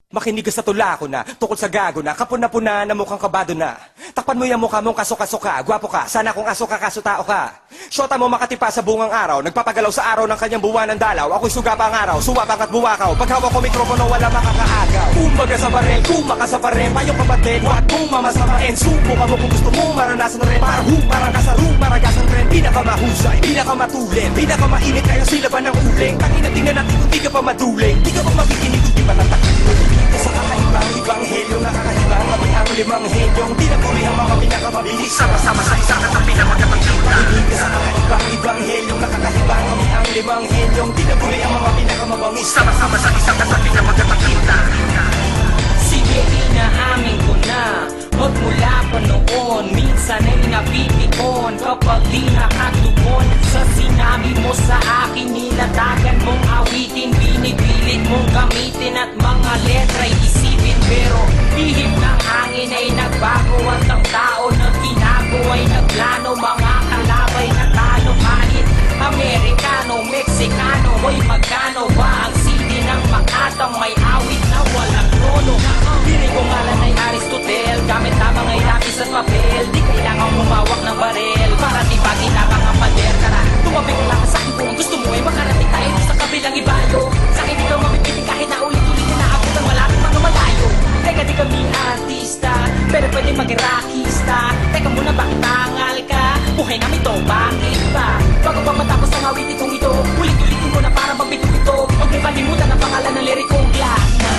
Makinig ka sa tula ko na, tukol sa gago na, kapuna-puna na mukhang kabado na. Takpan mo yung mukha mong kaso-kaso ka, gwapo ka, sana kung aso ka, kaso tao ka. Shota mo makatipa sa bungang araw, nagpapagalaw sa araw ng kanyang buwan ng dalaw. Ako'y suga pa ang araw, suwabang at buwakaw, paghawak ko mikropono wala makakaagaw. Kumbaga sa barel, kumaka sa barel, payong kapatid, huwag mong mamasamain. Subukan mo kung gusto mo, maranasan rin, parang kasaro, maragasan rin. Pinakamahusay, pinakamatulin, pinakamainit kayo sila ba ng uling. Tangina tingnan natin kung di ka pa maduling, di ka pa makikinig kung di pa natakit. Sa kakaibang ibanghelyo, nakakahibang kami ang limang henyong tinaguri ang mga pinakamabilis. Sama-sama sa isang katabi na magkapagsimula. Sa kakaibang ibanghelyo, nakakahibang kami ang limang henyong tinaguri ang mga pinakamabangis. Sama-sama sa isang katabi na magkapagsimula. Sige, inaamin ko na magmula pa noon, minsan ay napipikon kapag di nakatugon. Sa sinabi mo sa akin, nilatagan mong awitin, binipilit mong gamitin at mga letra'y isipin. Pero bihim ng hangin ay nagbago at ang tao na ginago ay nagplano. Mga kalabay na talo kahit Amerikano, Meksikano, hoy magkano ba ang CD ng Makatang may awit na walang tono? Piling ko ngalan ay Aristotle, gamit lamang ay lapis at papel. Di kailangang humawak ng barel para di pa ginabang ang pader. Tara, tumabi ka lang sa akin kung gusto mo ay makarating tayo sa kabilang ibayo. Sa akin di ka mapipiling kahit na ulit-ulit na naabot ang malapit mga malayo. Teka di kami artista, pero pwede maging rockista. Teka muna bakit tangal ka? Buhay namin to, bakit ba? Bago pa matapos ang awitin kong ito, ulit-ulitin mo na para magbito ito. Huwag may kalimutan ang pangalan ng lirikong Glass na.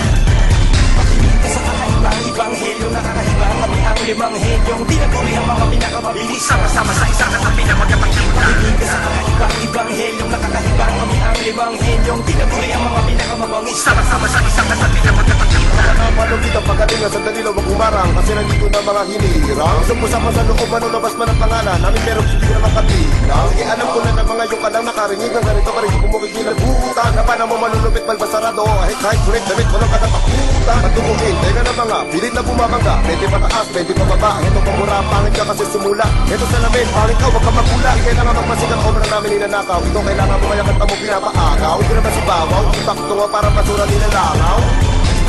Sa kakaibang ibanghelyo, nakakahibang kami ang limang henyong tinaguri ang mga pinakamabilis. Sama-sama sa isang katabi na magkapagsimula. Sa kakaibang ibanghelyo, nakakahibang kami ang limang henyong tinaguri ang mga pinakamabangis. Sama-sama sa isang katabi na magkapagsimula. Malugit ang pagalingan sa dalilo wag umarang kasi nandito na mga hinihirang. Sumpusapan sa loob ano labas man ang pangalan namin pero hindi na makabilang. Sige alam ko na ng mga yung ka lang nakarinig ng ganito pa rin kumukig nilagutan. Na paano mo malulupit balbasarado kahit kulit damit mo lang katapakutan. Matubugin, teka na mga pilit na bumabangga. Pwede pataas, pwede pababa. Ito pamura, pangit ka kasi sumula. Ito sa lamin, pangit ka, wag ka magkula. Kailangan magmasigang obra namin ninanakaw. Ito kailangan mo kaya kanta mo pinapaagaw. Hindi naman si Bawaw, ipakto nga para basura nilalangaw.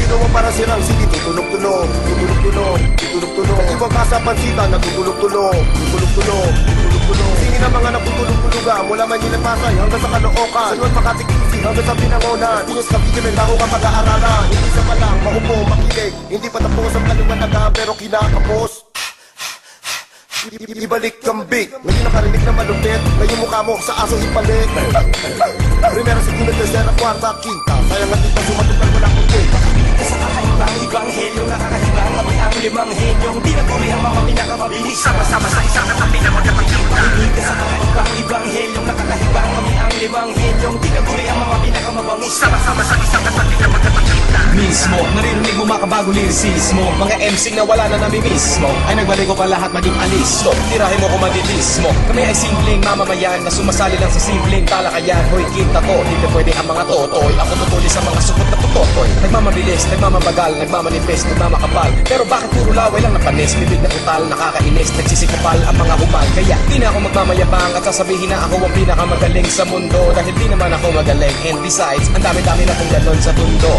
Ginawa para silang sige, tutulog-tulog, tutulog-tulog, tutulog-tulog. Ibang kasapansitan, nagtutulog-tulog, tutulog-tulog, tutulog-tulog. Singin ang mga nagtutulog-tuluga, mula Manila-Pasay hanggang sa Caloocan. Sa Luan Makati-Kisi hanggang sa Pinangonan. Tingos Cavite, bago ka pag-aaralan. Hindi sa palang, maupo, makinig. Hindi pa tapos ang kaliwanaga, pero kinakapos. Ibalik kambig, ngayon nakarinig na malupit. Ngayon mukha mo sa aso ipalik. Primera, segunda, tercera, kwarta, quinta. Sayang at ito sumatukan mo lang kunti. Sa kakaibang ibanghelyo, nakakahibang kami ang limang henyong tinaguri ang mga pinakamabilis. Sama-sama sa isang katabi na magkapagsimula. Sa kakaibang ibanghelyo, nakakahibang kami ang limang henyong tinaguri ang mga pinakamabangis. Sama-sama sa isang katabi na magkapagsimula. Mismo, naririnig mo makabago lirisismo. Mga MC na wala na nami-mismo ay nagbalik ko pa lahat maging alisto. Tirahin mo kung madilismo. Kami ay simpleng mamamayan na sumasali lang sa simpleng talakayan. Hoy kita ko, hindi pwede ang mga totoy. Ako tutulis sa mga supot na tutotoy. Nagmamabilis, nagmamabagal, nagmamanifest, nagmamakapal. Pero bakit puro laway lang napanis? Bibig na utal, nakakainis, nagsisikapal ang mga humal. Kaya di na ako magmamayabang at sasabihin na ako ang pinakamagaling sa mundo. Dahil di naman ako magaling. And besides, ang dami-dami na kong ganon sa tundo.